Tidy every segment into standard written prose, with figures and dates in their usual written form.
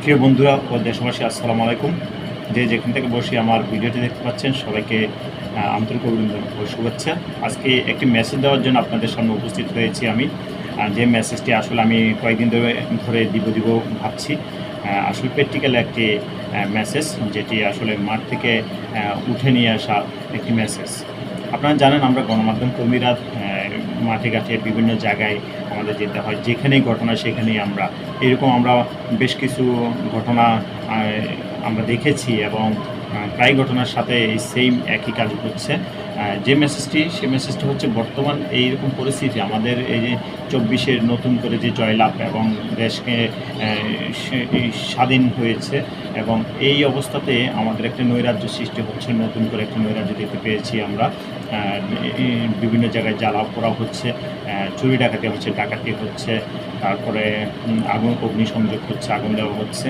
প্রিয় বন্ধুরা ও দেশবাসী, আসসালামু আলাইকুম। যে যেখান থেকে বসে আমার ভিডিওটি দেখতে পাচ্ছেন, সবাইকে আন্তরিক অভিনন্দন ও শুভেচ্ছা। আজকে একটি মেসেজ দেওয়ার জন্য আপনাদের সামনে উপস্থিত হয়েছি আমি। যে মেসেজটি আসলে আমি কয়েকদিন ধরে দিব ভাবছি। আসলে প্র্যাকটিক্যাল একটি মেসেজ, যেটি আসলে মাঠ থেকে উঠে নিয়ে আসা একটি মেসেজ। আপনারা জানেন, আমরা গণমাধ্যম কর্মীরা মাঠে ঘাটে বিভিন্ন জায়গায় আমাদের যেতে হয়, যেখানেই ঘটনা সেখানেই আমরা বেশ কিছু ঘটনা আমরা দেখেছি এবং প্রায় ঘটনার সাথে এই সেম একই কাজ হচ্ছে। সেই মেসেজটি হচ্ছে বর্তমান এইরকম পরিস্থিতি, আমাদের এই যে 24-এর নতুন করে যে জয়লাভ এবং দেশকে স্বাধীন হয়েছে, এবং এই অবস্থাতে আমাদের একটা নৈরাজ্য সৃষ্টি হচ্ছে। নতুন করে একটা নৈরাজ্য দেখতে পেয়েছি আমরা। বিভিন্ন জায়গায় জ্বালাও পোড়া হচ্ছে, চুরি ডাকাতি হচ্ছে, ডাকাতি হচ্ছে, তারপরে অগ্নিসংযোগ হচ্ছে, আগুন দেওয়া হচ্ছে।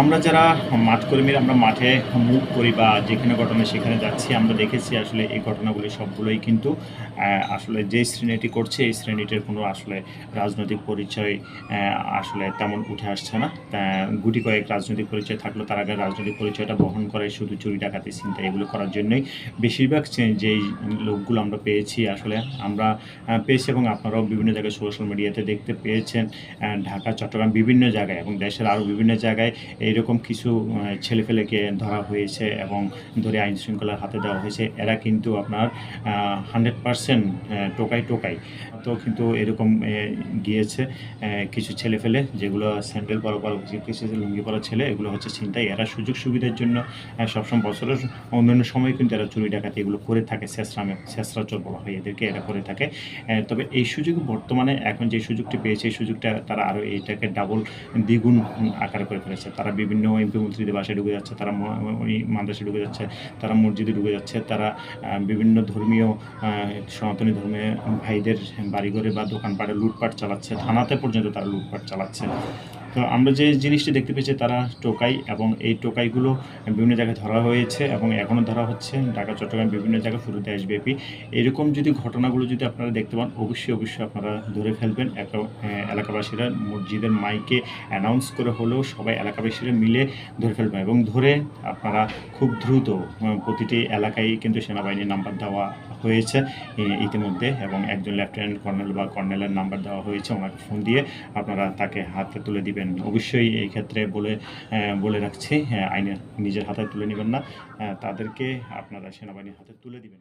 আমরা যারা মাঠকর্মীরা আমরা মাঠে মুভ করি বা যেখানে ঘটনা সেখানে যাচ্ছি, আমরা দেখেছি আসলে এই ঘটনাগুলি সবগুলোই কিন্তু আসলে যে শ্রেণীটি করছে এই শ্রেণীটির কোনো আসলে রাজনৈতিক পরিচয় আসলে তেমন উঠে আসছে না। গুটি কয়েক রাজনৈতিক পরিচয় থাকলেও তার আগে রাজনৈতিক পরিচয়টা বহন করে শুধু চুরি ডাকাতি ছিনতাই এগুলো করার জন্যই বেশিরভাগ যেই লোকগুলো আমরা পেয়েছি এবং আপনারাও বিভিন্ন জায়গায় সোশ্যাল মিডিয়াতে দেখতে পেয়েছেন। ঢাকা, চট্টগ্রাম বিভিন্ন জায়গায় এবং দেশের আরও বিভিন্ন জায়গায় এইরকম কিছু ছেলেপেলেকে ধরা হয়েছে এবং ধরে আইন শৃঙ্খলার হাতে দেওয়া হয়েছে। এরা কিন্তু আপনার 100% টোকাই তো কিন্তু এরকম গিয়েছে কিছু ছেলেপেলে, যেগুলো স্যান্ডেল পরা কিছু লুঙ্গি পরা ছেলে, এগুলো হচ্ছে ছিনতাই। এরা সুযোগ সুবিধার জন্য সবসময় বছরের অন্যান্য সময় কিন্তু এরা চুরি ডাকাতি এগুলো করে থাকে। শেষরা চোর বলা হয় এদেরকে, এরা করে থাকে। তবে এই সুযোগ বর্তমানে এখন যে সুযোগটি পেয়েছে, এই সুযোগটা তারা আরও এইটাকে দ্বিগুণ আকারে করে ফেলেছে। তারা বিভিন্ন এমপি মন্ত্রীদের বাসায় ঢুকে যাচ্ছে, তারা ওই মাদ্রাসায় ঢুকে যাচ্ছে, তারা মসজিদে ঢুকে যাচ্ছে, তারা বিভিন্ন ধর্মীয় সনাতনী ধর্মের ভাইদের বাড়িঘরে বা দোকানপাটে লুটপাট চালাচ্ছে, থানাতে পর্যন্ত তারা লুটপাট চালাচ্ছে। তো আমরা যে জিনিসটি দেখতে পেয়েছি, তারা টোকাই, এবং এই টোকাইগুলো বিভিন্ন জায়গায় ধরা হয়েছে এবং এখনও ধরা হচ্ছে। ঢাকা, চট্টগ্রাম বিভিন্ন জায়গায় পুরো দেশব্যাপী এরকম যদি ঘটনাগুলো যদি আপনারা দেখতে পান, অবশ্যই আপনারা ধরে ফেলবেন। এলাকাবাসীরা মসজিদের মাইকে অ্যানাউন্স করে হলেও সবাই এলাকাবাসীরা মিলে ধরে ফেলবেন, এবং ধরে আপনারা খুব দ্রুত প্রতিটি এলাকায় কিন্তু সেনাবাহিনীর নাম্বার দেওয়া হয়েছে ইতিমধ্যে, এবং একজন লেফটেন্যান্ট কর্নেল বা কর্নেলের নাম্বার দেওয়া হয়েছে। ওনাকে ফোন দিয়ে আপনারা তাকে হাতে তুলে দিবেন। অবশ্যই এই ক্ষেত্রে বলে রাখছি, আইনে নিজের হাতে তুলে নেবেন না, তাদেরকে আপনারা সেনাবাহিনীর হাতে তুলে দিবেন।